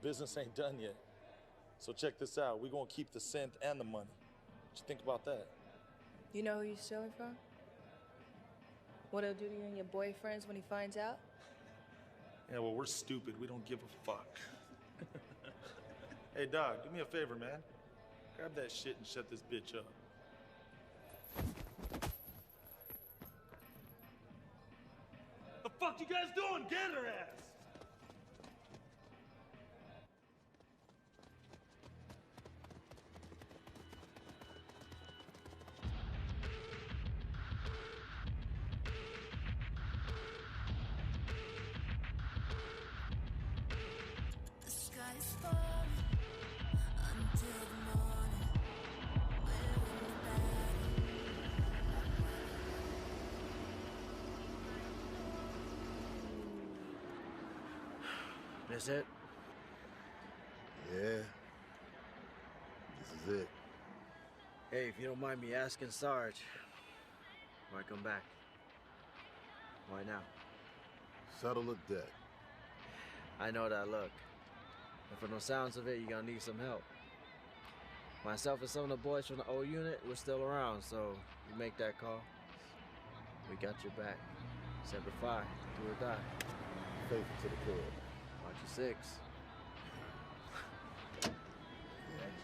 business ain't done yet. So check this out. We're gonna keep the scent and the money. What you think about that? You know who you're stealing from? What he'll do to you and your boyfriends when he finds out? Yeah, well, we're stupid. We don't give a fuck. Hey, dog, do me a favor, man. Grab that shit and shut this bitch up. The fuck you guys doing? Get her ass! That's it? Yeah. This is it. Hey, if you don't mind me asking, Sarge, why come back? Why now? Settle the debt. I know that look. And from the sounds of it, you're gonna need some help. Myself and some of the boys from the old unit, we're still around, so you make that call. We got your back. Semper Fi, do or die. Faithful to the core. Watch your six. That's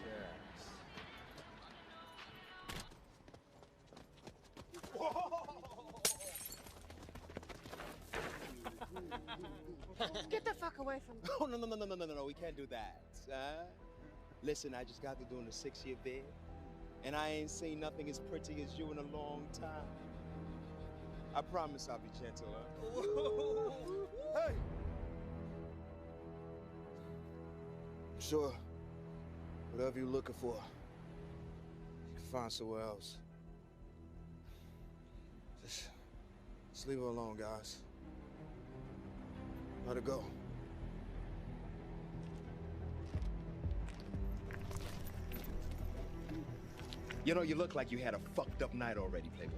your ass. Get the fuck away from me. Oh, no, we can't do that. Listen, I just got to doing a 6-year bid, and I ain't seen nothing as pretty as you in a long time. I promise I'll be gentle, huh? Hey! I'm sure whatever you're looking for, you can find somewhere else. Just leave her alone, guys. Let her go. You know, you look like you had a fucked up night already, Playboy.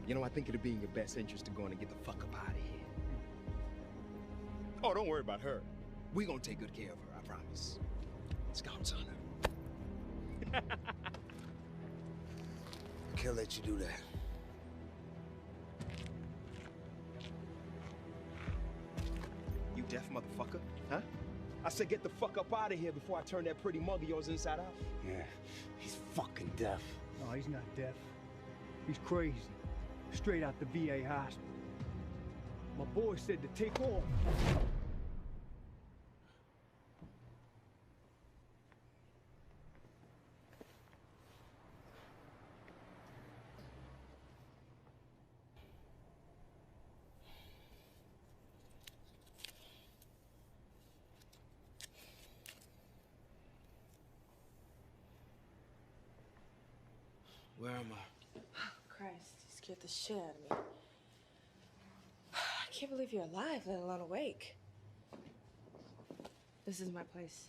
You know, I think it'd be in your best interest to go in and get the fuck up out of here. Oh, don't worry about her. We gonna take good care of her, I promise. Scout's on her. I can't let you do that. You deaf motherfucker, huh? I said get the fuck up out of here before I turn that pretty mug of yours inside out. Yeah, he's fucking deaf. No, he's not deaf. He's crazy. Straight out the VA hospital. My boy said to take off. Where am I? Christ, you scared the shit out of me. I can't believe you're alive, let alone awake. This is my place.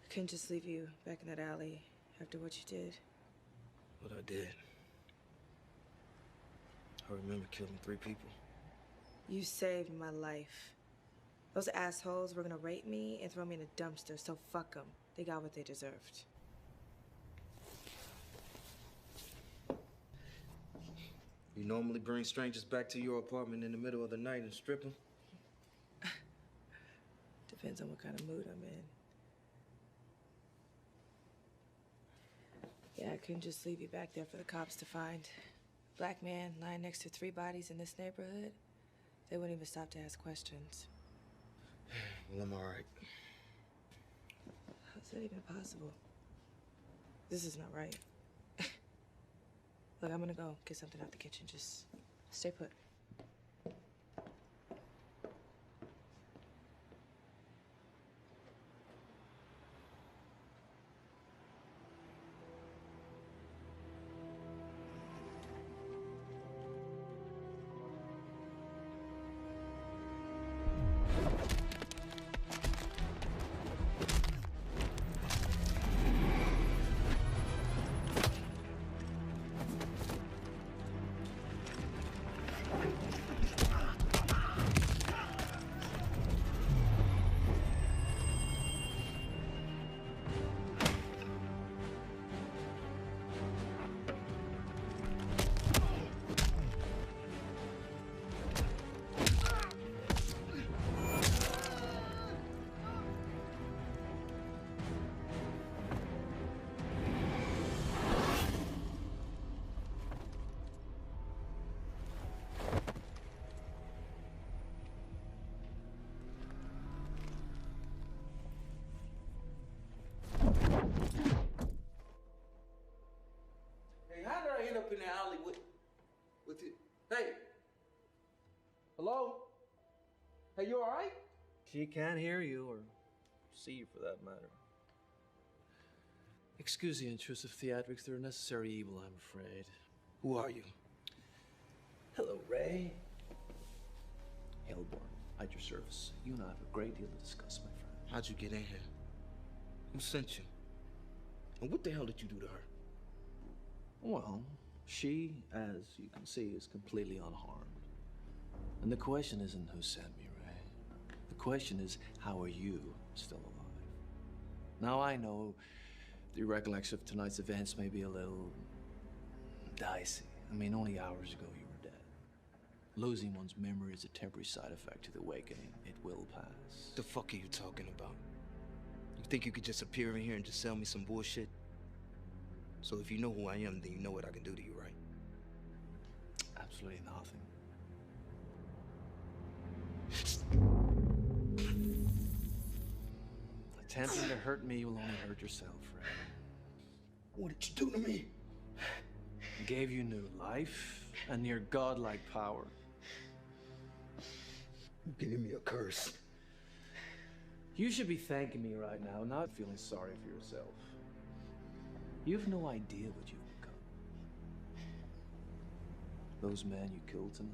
I couldn't just leave you back in that alley after what you did. What I did. I remember killing 3 people. You saved my life. Those assholes were gonna rape me and throw me in a dumpster, so fuck them. They got what they deserved. You normally bring strangers back to your apartment in the middle of the night and strip them? Depends on what kind of mood I'm in. Yeah, I couldn't just leave you back there for the cops to find. Black man lying next to 3 bodies in this neighborhood. They wouldn't even stop to ask questions. Well, I'm all right. How's that even possible? This is not right. Look, I'm gonna go get something out the kitchen. Just stay put. you all right? She can't hear you or see you for that matter. Excuse the intrusive theatrics. They're a necessary evil, I'm afraid. Who are you? Hello, Ray. Hellborn, at your service. You and I have a great deal to discuss, my friend. How'd you get in here? Who sent you? And what the hell did you do to her? Well, she, as you can see, is completely unharmed. And the question isn't who sent me, Ray. The question is, how are you still alive? Now, I know the recollection of tonight's events may be a little dicey. I mean, only hours ago you were dead. Losing one's memory is a temporary side effect to the awakening. It will pass. The fuck are you talking about? You think you could just appear in here and just sell me some bullshit? So if you know who I am, then you know what I can do to you, right? Absolutely nothing. Attempting to hurt me will only hurt yourself, Ray. What did you do to me? Gave you new life and near godlike power. You're giving me a curse. You should be thanking me right now, not feeling sorry for yourself. You've no idea what you've become. Those men you killed tonight,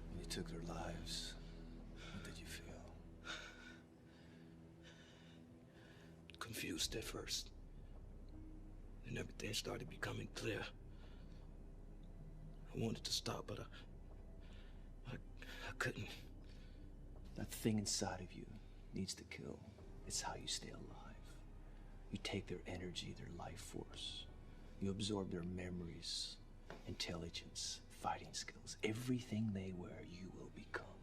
when you took their lives, what did you feel? Confused at first. Then everything started becoming clear. I wanted to stop, but I couldn't. That thing inside of you needs to kill. It's how you stay alive. You take their energy, their life force. You absorb their memories, intelligence, fighting skills. Everything they wear, you will become.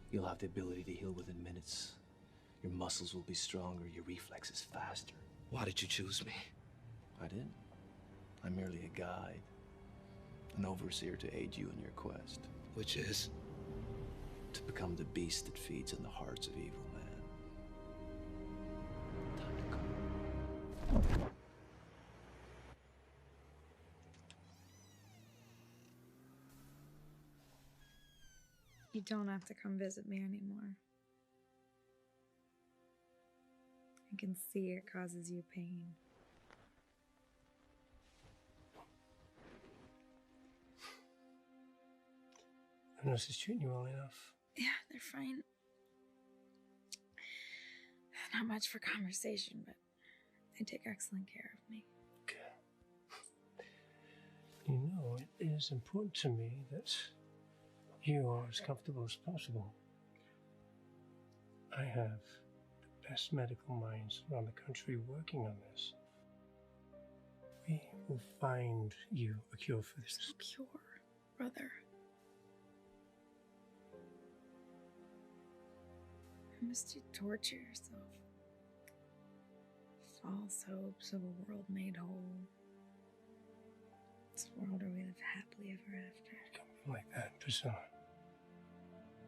You'll have the ability to heal within minutes. Your muscles will be stronger, your reflexes faster. Why did you choose me? I didn't. I'm merely a guide, an overseer to aid you in your quest. Which is? To become the beast that feeds on the hearts of evil men. Time to go. You don't have to come visit me anymore. I can see it causes you pain. The nurse is treating you well enough. Yeah, they're fine. Not much for conversation, but they take excellent care of me. Okay. You know, it is important to me that you are as comfortable as possible. I have the best medical minds around the country working on this. We will find you a cure for this. No cure, brother. Must you torture yourself? False hopes of a world made whole. This world where we live happily ever after. Coming like that, Priscilla.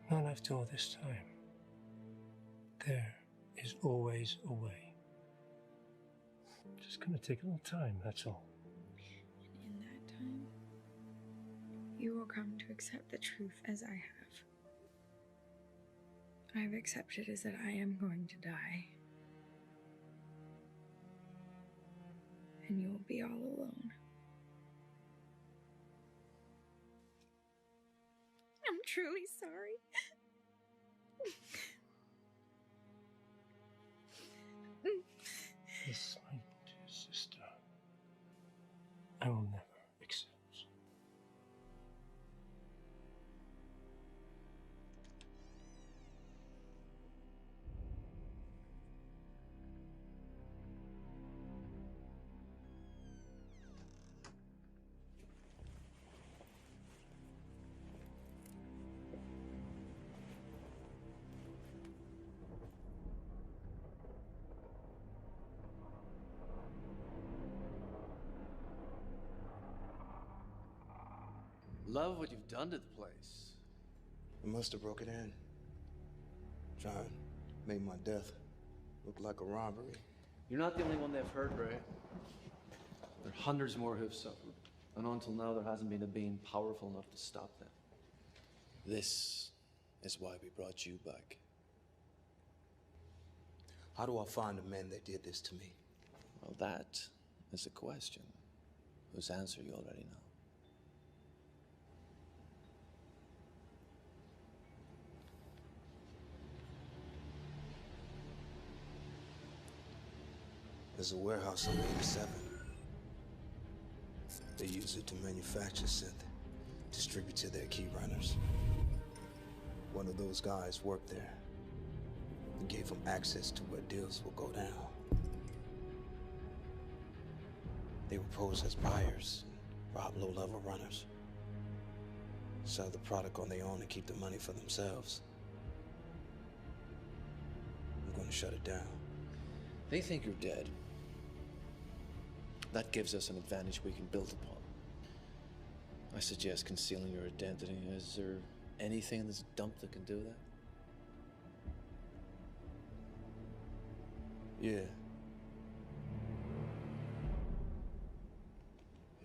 Not after all this time. There is always a way. Just gonna take a little time, that's all. And in that time, you will come to accept the truth as I have. I've accepted is that I am going to die. And you will be all alone. I'm truly sorry. This, my dear sister, I will never accept. Love what you've done to the place. I must have broke it in. John made my death look like a robbery. You're not the only one they've hurt, Ray. There are hundreds more who've suffered. And until now, there hasn't been a being powerful enough to stop them. This is why we brought you back. How do I find the men that did this to me? Well, that is a question whose answer you already know. There's a warehouse on 87. They use it to manufacture synth, distribute to their key runners. One of those guys worked there and gave them access to where deals will go down. They would pose as buyers, rob low-level runners, sell the product on their own and keep the money for themselves. I'm going to shut it down. They think you're dead. That gives us an advantage we can build upon. I suggest concealing your identity. Is there anything in this dump that can do that? Yeah.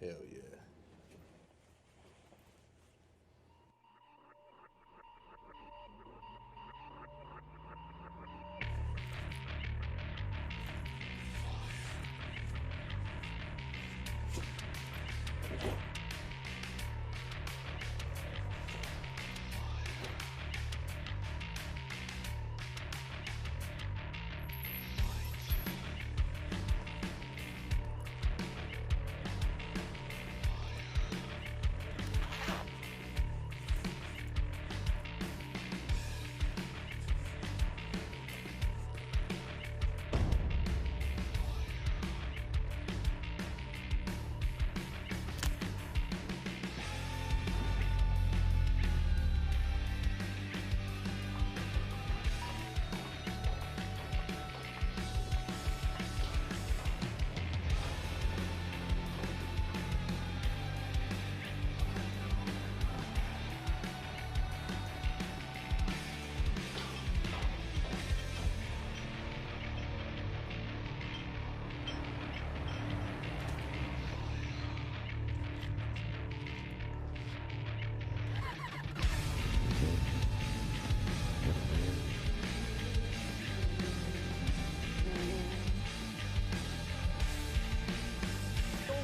Hell yeah.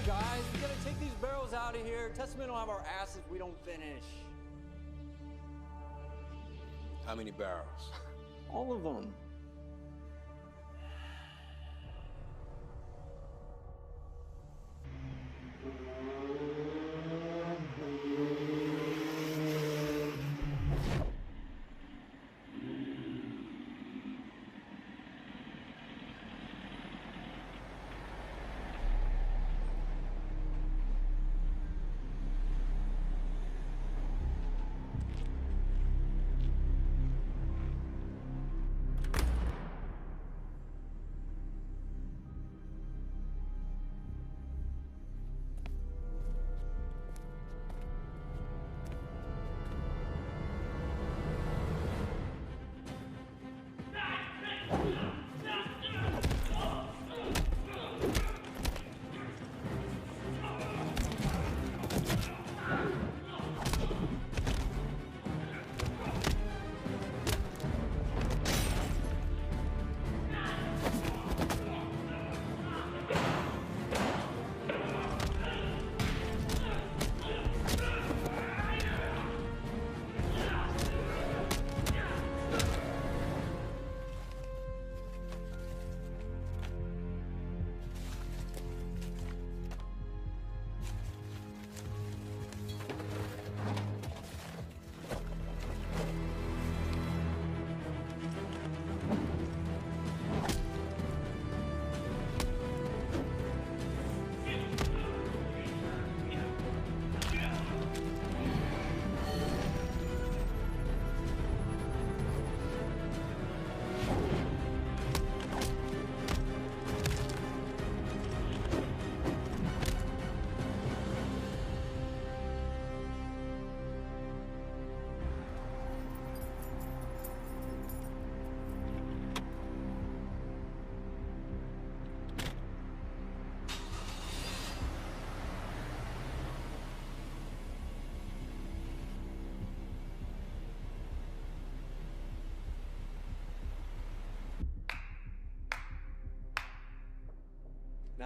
Guys, we gotta take these barrels out of here. Testament will have our asses if we don't finish. How many barrels? All of them.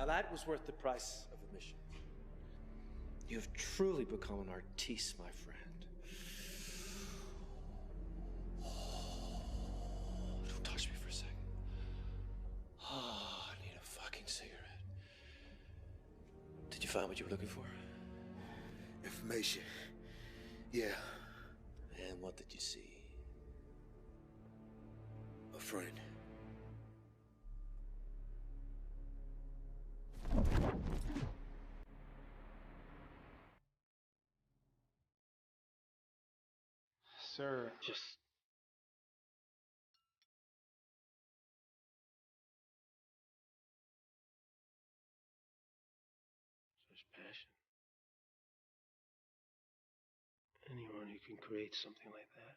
Now that was worth the price of admission. You have truly become an artiste, my friend. Don't touch me for a second. I need a fucking cigarette. Did you find what you were looking for? Information. Yeah. And what did you see? A friend. Sir. Just Such passion. Anyone who can create something like that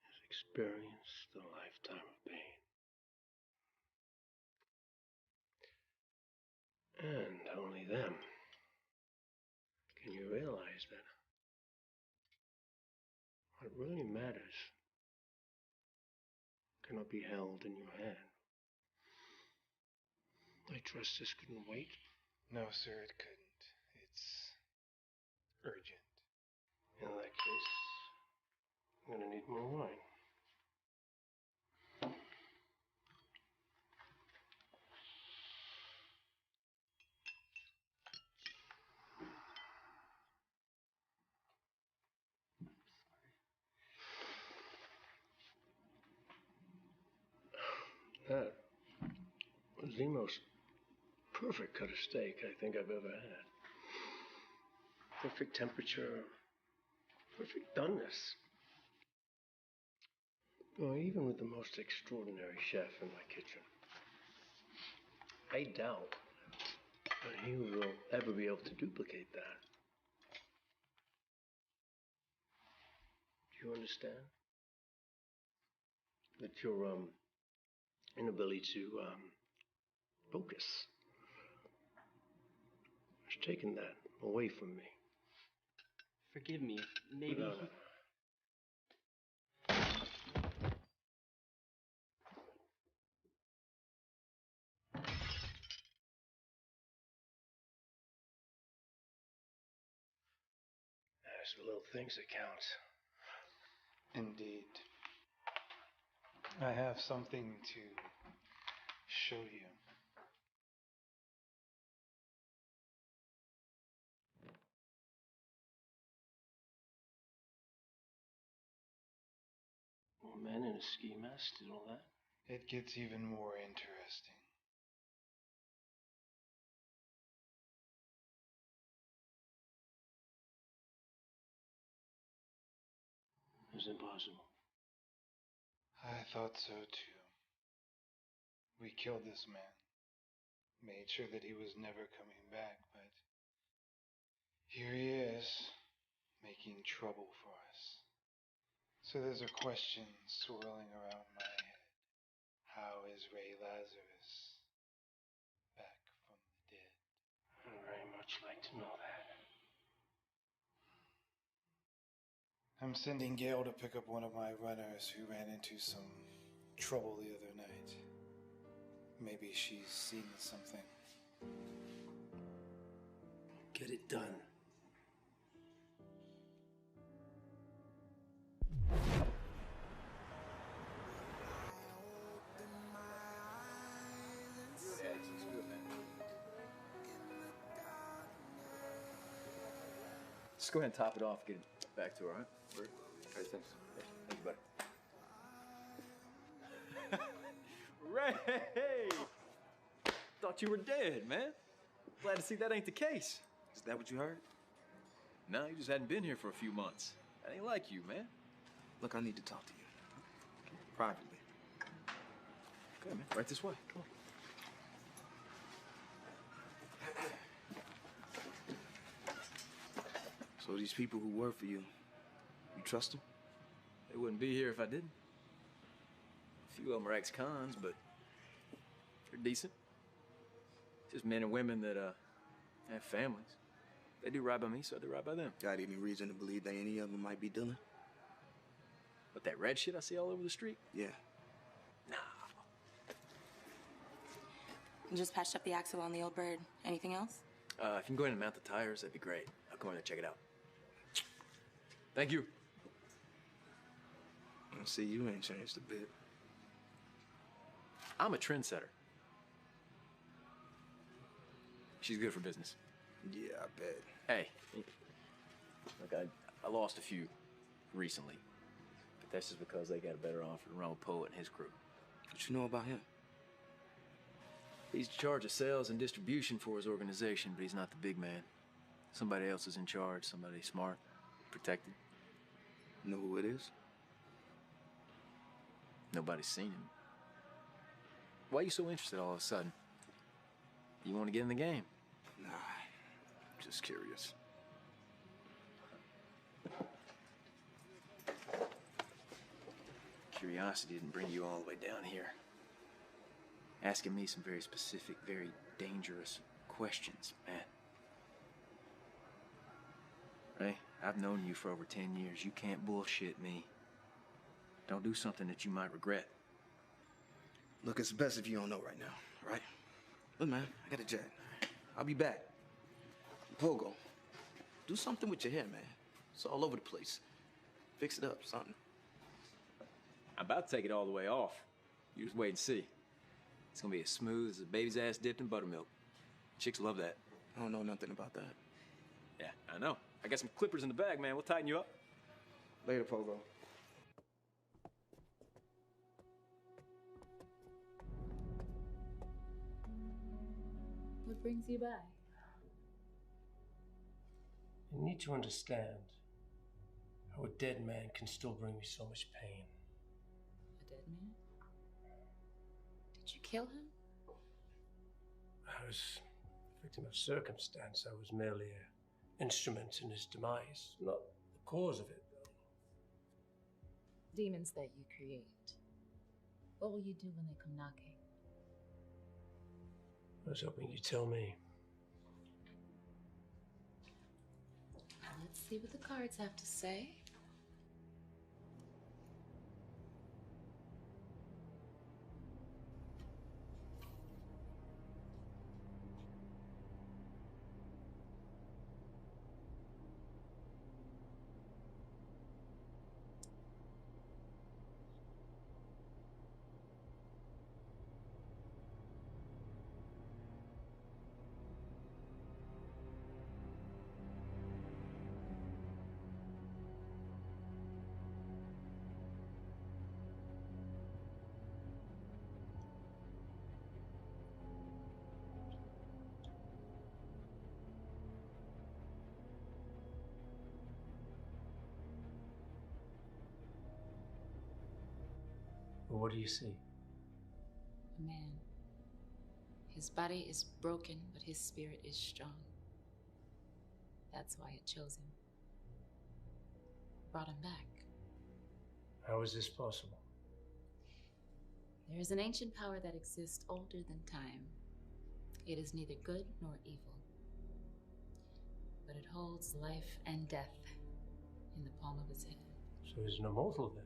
has experienced a lifetime of pain. And only them can you realize that what really matters cannot be held in your hand. I trust this couldn't wait. No, sir, it couldn't. It's urgent. In that case, I'm gonna need more wine. That was the most perfect cut of steak I think I've ever had. Perfect temperature, perfect doneness. Oh, even with the most extraordinary chef in my kitchen, I doubt that he will ever be able to duplicate that. Do you understand? That your inability to focus has taken that away from me. Forgive me, maybe No. It's the little things that count. Indeed. I have something to show you. A man in a ski mask did all that? It gets even more interesting. It's impossible. I thought so too. We killed this man. Made sure that he was never coming back, but here he is, making trouble for us. So there's a question swirling around my head. How is Ray Lazarus back from the dead? I'd very much like to know that. I'm sending Gail to pick up one of my runners who ran into some trouble the other night. Maybe she's seen something. Get it done. Let's go ahead and top it off, get it back to her, all right? All right, thanks. Thank you, buddy. Ray! Thought you were dead, man. Glad to see that ain't the case. Is that what you heard? No, you just hadn't been here for a few months. That ain't like you, man. Look, I need to talk to you. Privately. Okay, man. Right this way. Come on. So these people who work for you, you trust them? They wouldn't be here if I didn't. A few of them are ex-cons, but they're decent. Just men and women that have families. They do right by me, so I do right by them. Got any reason to believe that any of them might be dealing? But that red shit I see all over the street? Yeah. Nah. You just patched up the axle on the old bird. Anything else? If you can go in and mount the tires, that'd be great. I'll go in and check it out. Thank you. See, you ain't changed a bit. I'm a trendsetter. She's good for business. Yeah, I bet. Hey, look, I lost a few recently, but that's just because they got a better offer than Ron Poe and his crew. What you know about him? He's in charge of sales and distribution for his organization, but he's not the big man. Somebody else is in charge, somebody smart, protected. Know who it is? Nobody's seen him. Why are you so interested all of a sudden? You want to get in the game? Nah, just curious. Curiosity didn't bring you all the way down here. Asking me some very specific, very dangerous questions, man. Hey, I've known you for over 10 years. You can't bullshit me. Don't do something that you might regret. Look, it's best if you don't know right now, all right? Look, man, I got a jet. I'll be back. Pogo, do something with your hair, man. It's all over the place. Fix it up, something. I'm about to take it all the way off. You just wait and see. It's gonna be as smooth as a baby's ass dipped in buttermilk. Chicks love that. I don't know nothing about that. Yeah, I know. I got some clippers in the bag, man. We'll tighten you up. Later, Pogo. What brings you back? You need to understand how a dead man can still bring me so much pain. A dead man? Did you kill him? I was a victim of circumstance. I was merely an instrument in his demise, not the cause of it, though. Demons that you create. What will you do when they come knocking? I was hoping you'd tell me. Let's see what the cards have to say. Well, what do you see? A man. His body is broken, but his spirit is strong. That's why it chose him. Brought him back. How is this possible? There is an ancient power that exists older than time. It is neither good nor evil. But it holds life and death in the palm of its hand. So he's an immortal then?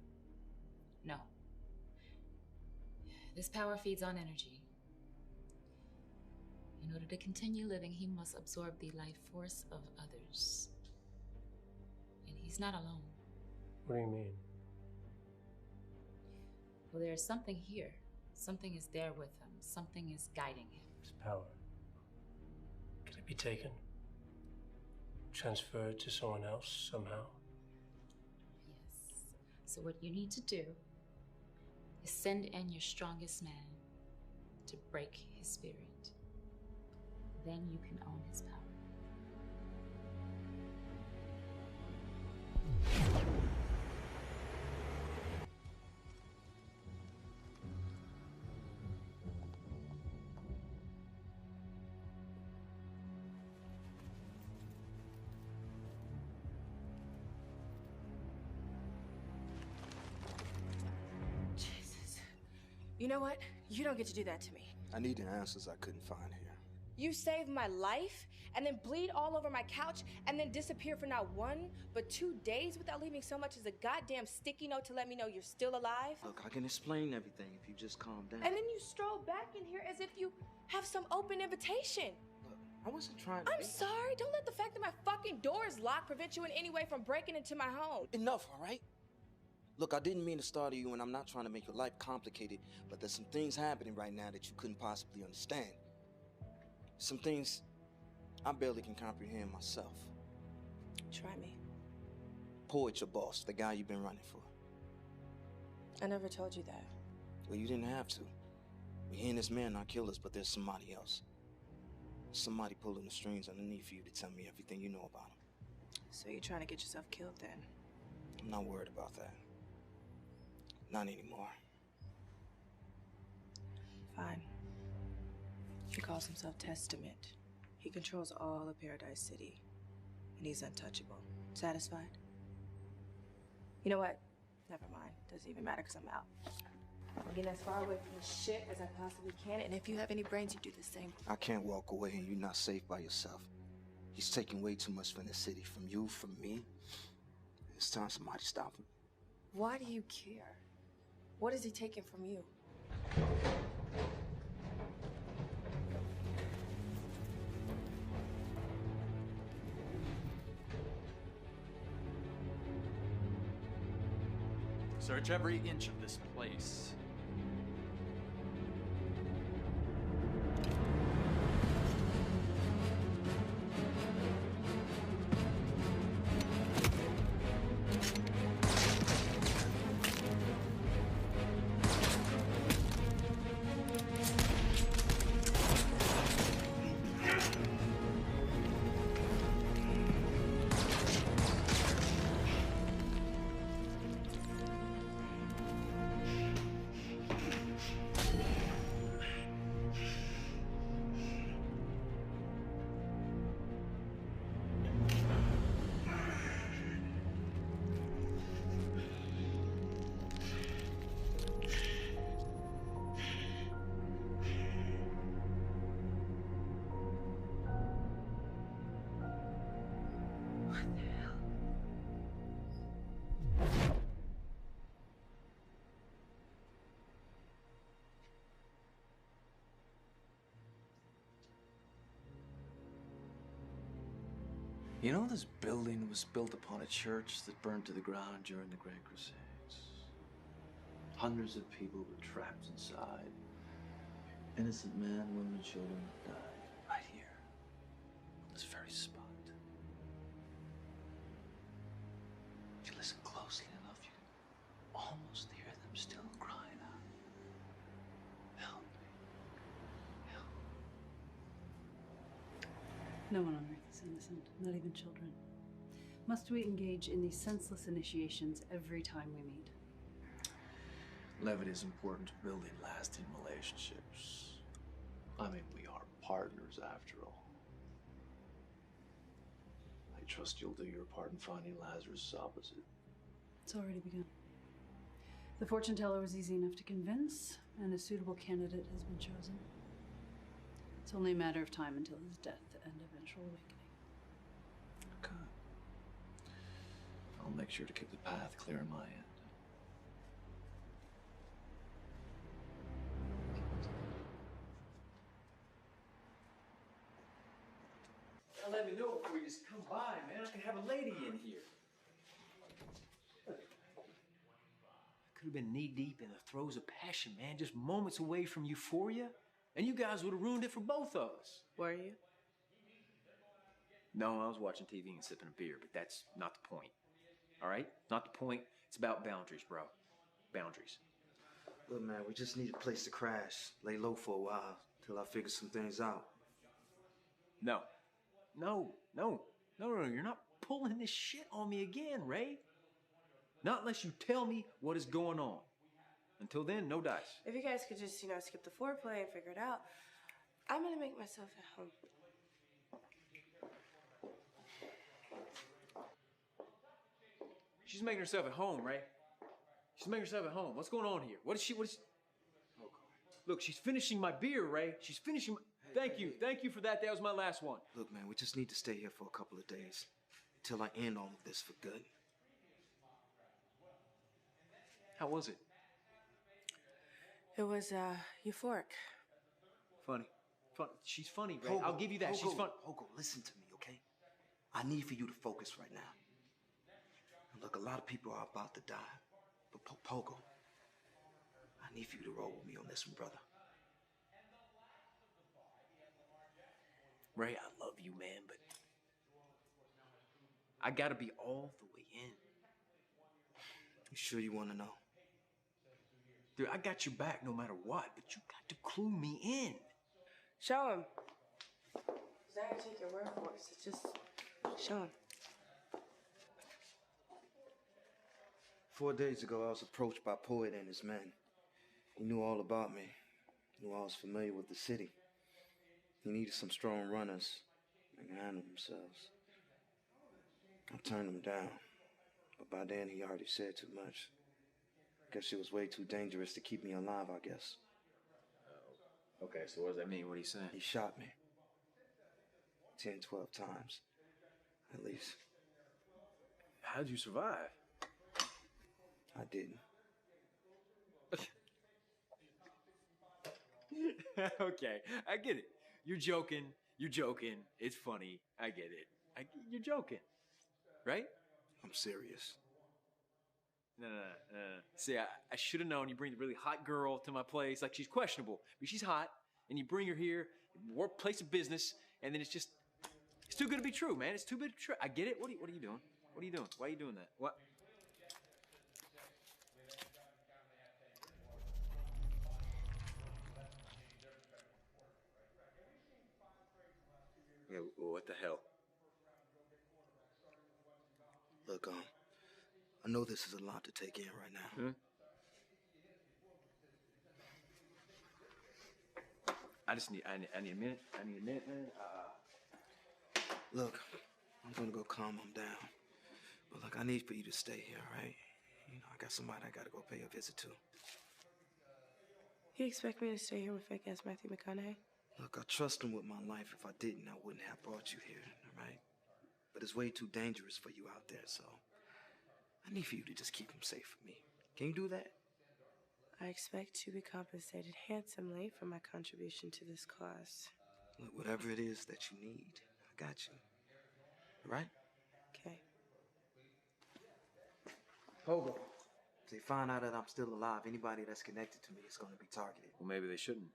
No. This power feeds on energy. In order to continue living, he must absorb the life force of others. And he's not alone. What do you mean? Well, there is something here. Something is there with him. Something is guiding him. His power. Can it be taken? Transferred to someone else somehow? Yes. So what you need to do is send in your strongest man to break his spirit. Then you can own his power. Jesus. You know what? You don't get to do that to me. I need the answers I couldn't find here. You saved my life and then bleed all over my couch and then disappear for not 1 but 2 days without leaving so much as a goddamn sticky note to let me know you're still alive? Look, I can explain everything if you just calm down. And then you stroll back in here as if you have some open invitation. Look, I wasn't trying to... I'm sorry. Don't let the fact that my fucking door is locked prevent you in any way from breaking into my home. Enough, all right? Look, I didn't mean to startle you, and I'm not trying to make your life complicated, but there's some things happening right now that you couldn't possibly understand. Some things I barely can comprehend myself. Try me. Poet's your boss, the guy you've been running for. I never told you that. Well, you didn't have to. Me and this man are killers, but there's somebody else. Somebody pulling the strings underneath you to tell me everything you know about him. So you're trying to get yourself killed then? I'm not worried about that. Not anymore. Fine. He calls himself Testament. He controls all of Paradise City. And he's untouchable. Satisfied? You know what? Never mind. Doesn't even matter because I'm out. I'm getting as far away from this shit as I possibly can, and if you have any brains, you do the same. I can't walk away and you're not safe by yourself. He's taking way too much from the city, from you, from me. It's time somebody stop him. Why do you care? What is he taking from you? Search every inch of this place. You know, this building was built upon a church that burned to the ground during the Great Crusades. Hundreds of people were trapped inside. Innocent men, women, children died right here, on this very spot. If you listen closely enough, you can almost hear them still crying out, "Help me, help." No one on earth is innocent, not even children. Must we engage in these senseless initiations every time we meet? Levity is important to building lasting relationships. I mean, we are partners after all. I trust you'll do your part in finding Lazarus' opposite. It's already begun. The fortune teller was easy enough to convince, and a suitable candidate has been chosen. It's only a matter of time until his death and eventual awakening. Okay. I'll make sure to keep the path clear on my end. Now let me know before you just come by, man. I can have a lady in here. Could have been knee-deep in the throes of passion, man. Just moments away from euphoria. And you guys would have ruined it for both of us. Were you? No, I was watching TV and sipping a beer, but that's not the point. All right? Not the point. It's about boundaries, bro. Boundaries. Look, man, we just need a place to crash, lay low for a while, till I figure some things out. No. No. You're not pulling this shit on me again, Ray. Not unless you tell me what is going on. Until then, no dice. If you guys could just, skip the foreplay and figure it out, I'm gonna make myself at home. She's making herself at home, Ray. She's making herself at home. What's going on here? What is she? Oh, look, she's finishing my beer, Ray. She's finishing my... Thank you for that. That was my last one. Look, man, we just need to stay here for a couple of days until I end all of this for good. How was it? It was euphoric. Funny. She's funny, Ray. I'll give you that. She's fun. Pogo, listen to me, okay? I need for you to focus right now. And look, a lot of people are about to die. But Pogo, I need for you to roll with me on this one, brother. Ray, I love you, man, but I gotta be all the way in. You sure you want to know? Dude, I got your back no matter what, but you got to clue me in. Show him. He's not gonna take your word for it, so just show him. 4 days ago, I was approached by Poet and his men. He knew all about me. Knew I was familiar with the city. He needed some strong runners that can handle themselves. I turned him down, but by then he already said too much. I guess it was way too dangerous to keep me alive, I guess. Okay, so what does that mean? What are you saying? He shot me. 10, 12 times, at least. How'd you survive? I didn't. Okay, I get it. You're joking. It's funny. I get it. You're joking, right? I'm serious. No. See, I should have known you bring the really hot girl to my place. Like, she's questionable, but she's hot, and you bring her here, place of business, and then it's too good to be true, man. It's too good to be true. I get it. What are you doing? What are you doing? Why are you doing that? What? Yeah, what the hell? Look, I know this is a lot to take in right now. Hmm? I need a minute. Man. Look, I'm gonna go calm him down. But look, I need for you to stay here, all right? You know, I got somebody I gotta go pay a visit to. You expect me to stay here with fake-ass Matthew McConaughey? Look, I trust him with my life. If I didn't, I wouldn't have brought you here, all right? But it's way too dangerous for you out there, so I need for you to just keep him safe for me. Can you do that? I expect to be compensated handsomely for my contribution to this cause. Look, whatever it is that you need, I got you. All right? Okay. Pogo. If they find out that I'm still alive, anybody that's connected to me is going to be targeted. Well, maybe they shouldn't.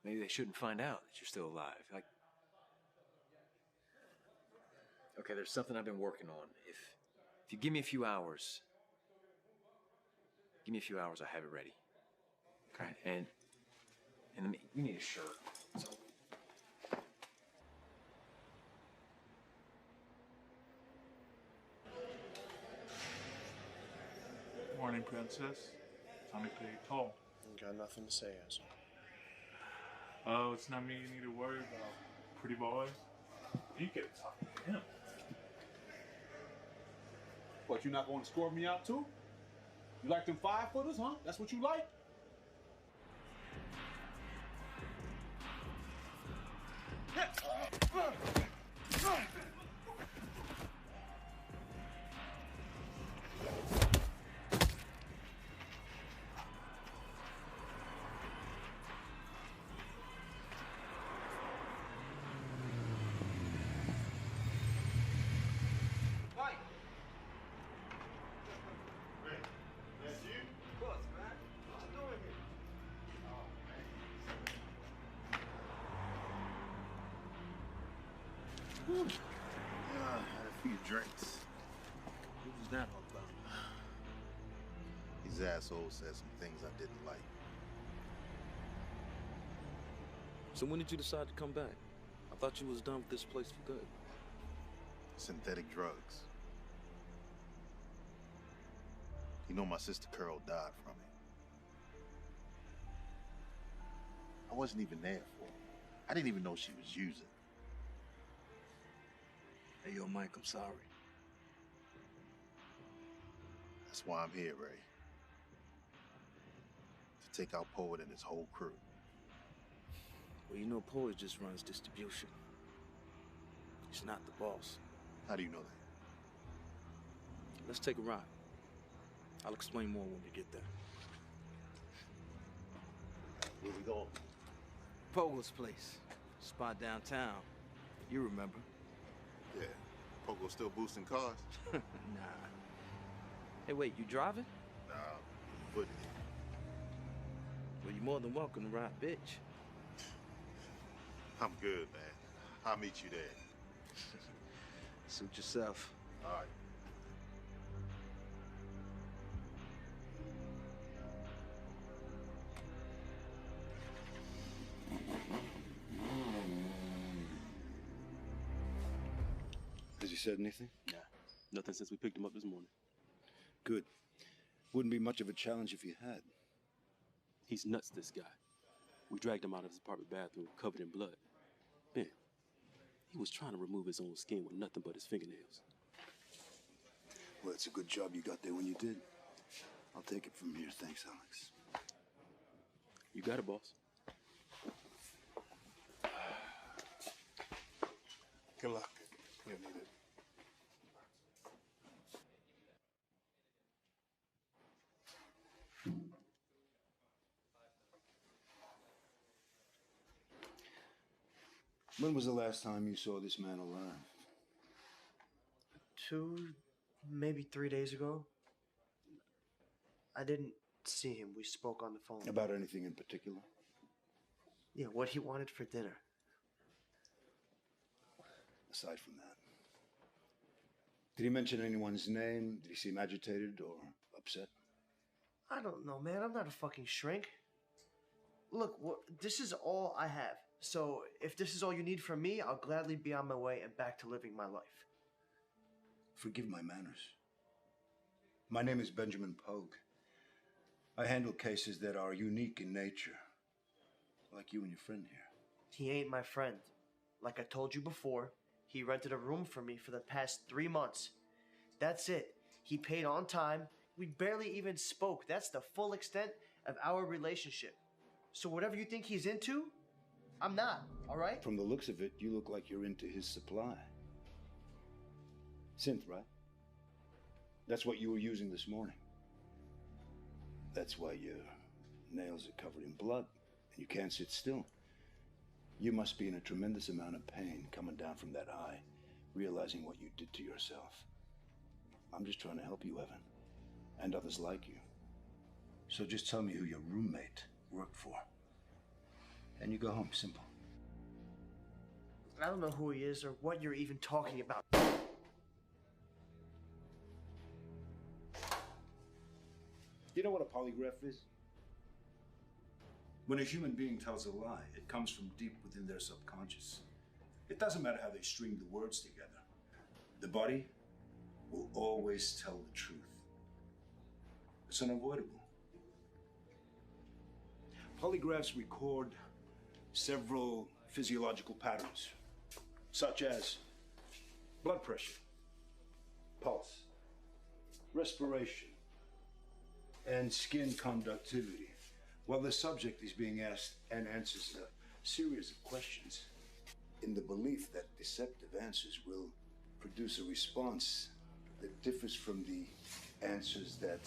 Maybe they shouldn't find out that you're still alive. Like, okay, there's something I've been working on. If you give me a few hours, I have it ready. Okay, and you need a shirt. So. Morning, princess. Time to pay a call. Got nothing to say, asshole. Oh, it's not me you need to worry about. Pretty boy. You can talk to him. What, you not going to score me out too? You like them 5-footers, huh? That's what you like? Had a few drinks. What was that all about? These assholes said some things I didn't like. So when did you decide to come back? I thought you was done with this place for good. Synthetic drugs. You know my sister Carol died from it. I wasn't even there for it. I didn't even know she was using. Hey, yo, Mike, I'm sorry. That's why I'm here, Ray. To take out Poet and his whole crew. Well, you know, Poise just runs distribution. He's not the boss. How do you know that? Let's take a ride. I'll explain more when we get there. Where we going? Pogo's place. Spot downtown. You remember. Yeah. Pogo's still boosting cars? Nah. Hey, wait, you driving? Nah, but Well, you're more than welcome to ride, bitch. I'm good, man. I'll meet you there. Suit yourself. All right. Has he said anything? Nah, nothing since we picked him up this morning. Good. Wouldn't be much of a challenge if you had. He's nuts, this guy. We dragged him out of his apartment bathroom covered in blood. Man, he was trying to remove his own skin with nothing but his fingernails. Well, it's a good job you got there when you did. I'll take it from here. Thanks, Alex. You got it, boss. Good luck. You'll need it. When was the last time you saw this man alive? 2, maybe 3 days ago. I didn't see him. We spoke on the phone. About anything in particular? Yeah, what he wanted for dinner. Aside from that. Did he mention anyone's name? Did he seem agitated or upset? I don't know, man. I'm not a fucking shrink. Look, this is all I have. So if this is all you need from me, I'll gladly be on my way and back to living my life. Forgive my manners. My name is Benjamin Pogue. I handle cases that are unique in nature. Like you and your friend here. He ain't my friend. Like I told you before, he rented a room for me for the past 3 months. That's it. He paid on time. We barely even spoke. That's the full extent of our relationship. So whatever you think he's into, I'm not, all right? From the looks of it, you look like you're into his supply. Synth, right? That's what you were using this morning. That's why your nails are covered in blood and you can't sit still. You must be in a tremendous amount of pain coming down from that eye, realizing what you did to yourself. I'm just trying to help you, Evan, and others like you. So just tell me who your roommate worked for. And you go home, simple. I don't know who he is or what you're even talking about. You know what a polygraph is? When a human being tells a lie, it comes from deep within their subconscious. It doesn't matter how they string the words together. The body will always tell the truth. It's unavoidable. Polygraphs record several physiological patterns, such as blood pressure, pulse, respiration, and skin conductivity, while the subject is being asked and answers a series of questions in the belief that deceptive answers will produce a response that differs from the answers that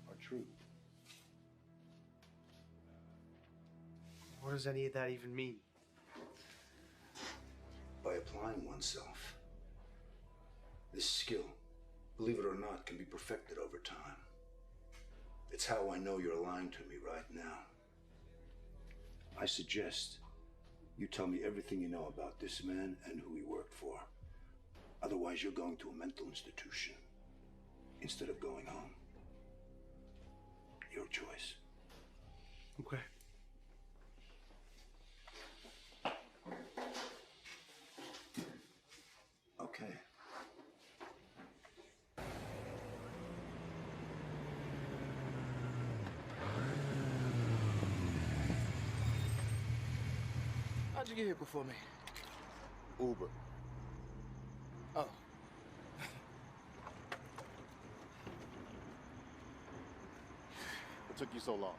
are true. What does any of that even mean? By applying oneself. This skill, believe it or not, can be perfected over time. It's how I know you're lying to me right now. I suggest you tell me everything you know about this man and who he worked for. Otherwise, you're going to a mental institution instead of going home. Your choice. Okay. Okay. How'd you get here before me? Uber. Oh. What took you so long?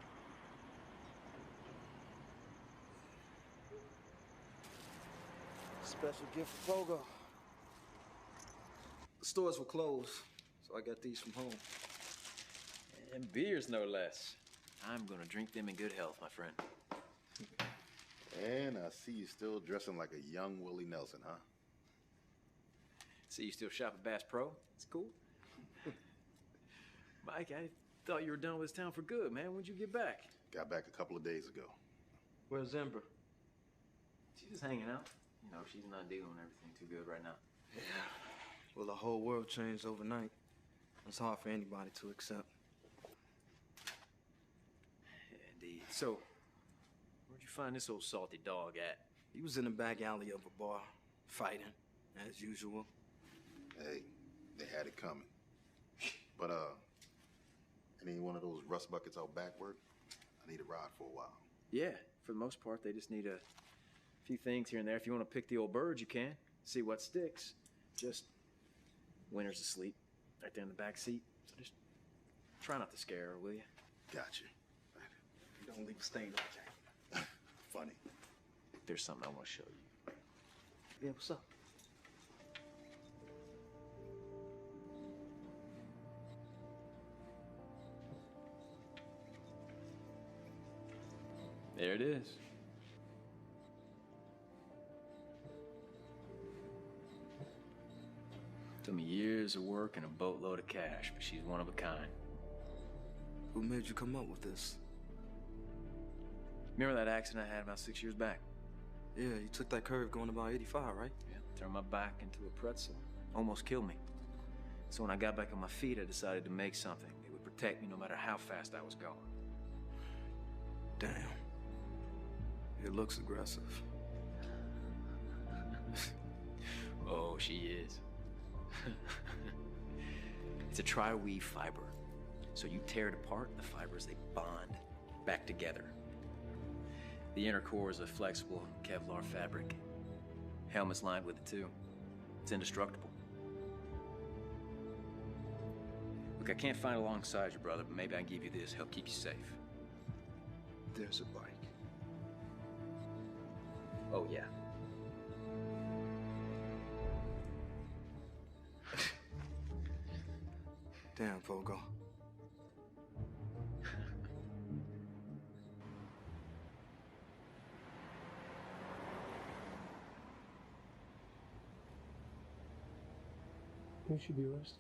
Special gift for Pogo. The stores were closed, so I got these from home. And beers, no less. I'm gonna drink them in good health, my friend. And I see you still dressing like a young Willie Nelson, huh? See you still shop at Bass Pro? It's cool. Mike, I thought you were done with this town for good, man. When'd you get back? Got back a couple of days ago. Where's Ember? She's just hanging out. You know, she's not dealing with everything too good right now. Yeah. Well, the whole world changed overnight. It's hard for anybody to accept. Indeed. So, where'd you find this old salty dog at? He was in the back alley of a bar, fighting, as usual. Hey, they had it coming. But, any one of those rust buckets out backward? I need a ride for a while. Yeah, for the most part, they just need a few things here and there. If you want to pick the old bird, you can. See what sticks. Just, Winter's asleep right there in the back seat. So just try not to scare her, will you? Gotcha. Don't leave a stain on Jack. Funny. There's something I want to show you. Yeah, what's up? There it is. Took me years of work and a boatload of cash, but she's one of a kind. Who made you come up with this? Remember that accident I had about 6 years back? Yeah, you took that curve going about 85, right? Yeah, turned my back into a pretzel. Almost killed me. So when I got back on my feet, I decided to make something that would protect me no matter how fast I was going. Damn. It looks aggressive. Oh, she is. It's a tri-weave fiber. So you tear it apart, the fibers, they bond back together. The inner core is a flexible Kevlar fabric. Helmet's lined with it too. It's indestructible. Look, I can't find alongside your brother, but maybe I can give you this, help keep you safe. There's a bike. Oh, yeah. Damn, Pogo. You should be resting.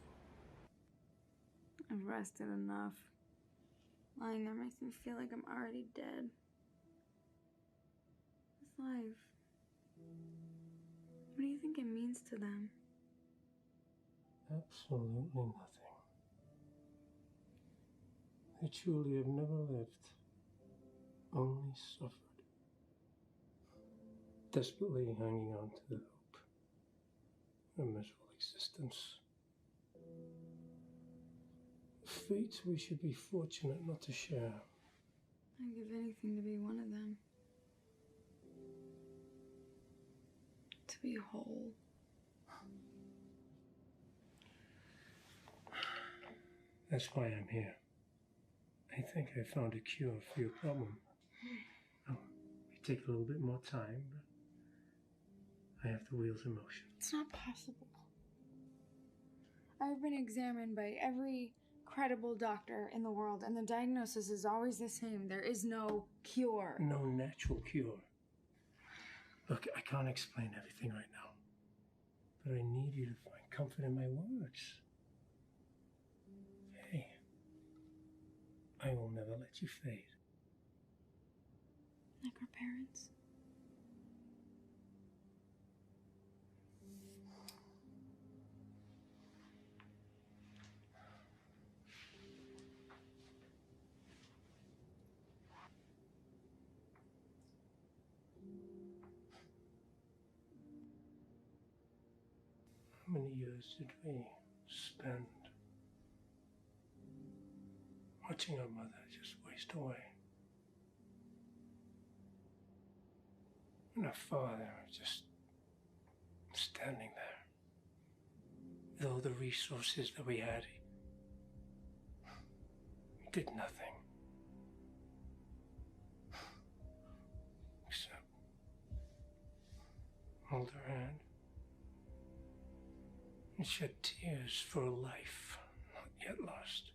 I've rested enough. Lying there makes me feel like I'm already dead. This life. What do you think it means to them? Absolutely nothing. They truly have never lived, only suffered. Desperately hanging on to the hope of a miserable existence. Fate we should be fortunate not to share. I'd give anything to be one of them. To be whole. That's why I'm here. I think I found a cure for your problem. Oh, it may take a little bit more time, but I have the wheels in motion. It's not possible. I've been examined by every credible doctor in the world, and the diagnosis is always the same. There is no cure. No natural cure. Look, I can't explain everything right now, but I need you to find comfort in my words. Hey, I will never let you fade. Like our parents. How many years did we spend watching our mother just waste away? And our father just standing there with all the resources that we had. He did nothing. Except hold her hand, and shed tears for a life not yet lost.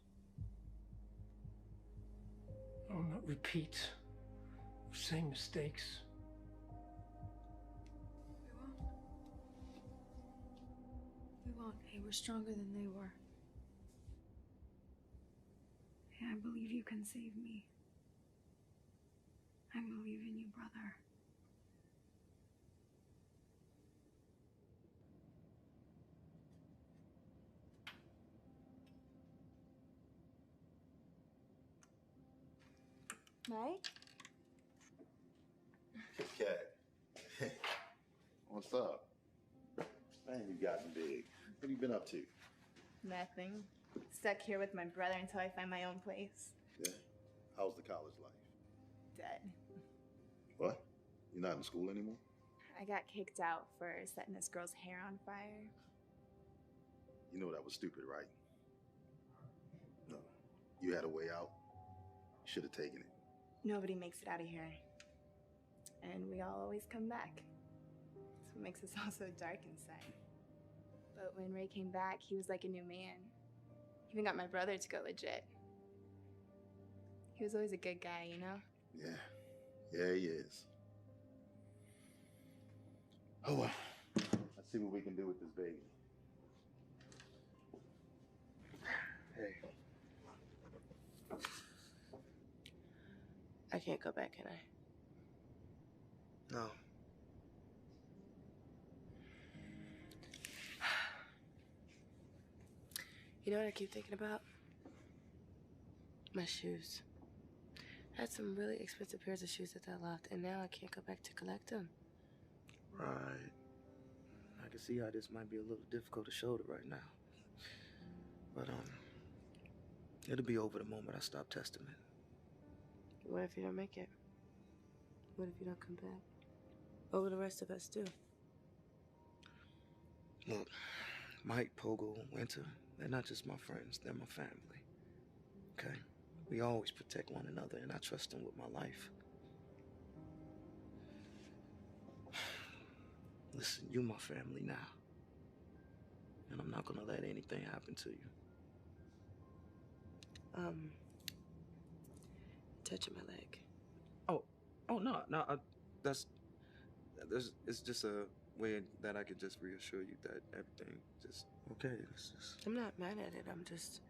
I will not repeat the same mistakes. We won't. Hey, we're stronger than they were. Hey, I believe you can save me. I believe in you, brother. Mike? Cat. What's up? Man, you've gotten big. What have you been up to? Nothing. Stuck here with my brother until I find my own place. Yeah. How's the college life? Dead. What? You're not in school anymore? I got kicked out for setting this girl's hair on fire. You know that was stupid, right? No. You had a way out. You should have taken it. Nobody makes it out of here. And we all always come back. That's what makes us all so dark inside. But when Ray came back, he was like a new man. He even got my brother to go legit. He was always a good guy, you know? Yeah. Yeah, he is. Oh, well. Let's see what we can do with this baby. Hey. I can't go back, can I? No. You know what I keep thinking about? My shoes. I had some really expensive pairs of shoes at that loft, and now I can't go back to collect them. Right. I can see how this might be a little difficult to shoulder right now. But, it'll be over the moment I stop Testament. What if you don't make it? What if you don't come back? What will the rest of us do? Look, Mike, Pogo, Winter, they're not just my friends, they're my family. Okay? We always protect one another, and I trust them with my life. Listen, you're my family now. And I'm not gonna let anything happen to you. Touching my leg. Oh no, it's just a way that I can just reassure you that everything just okay. It's just... I'm not mad at it. I'm just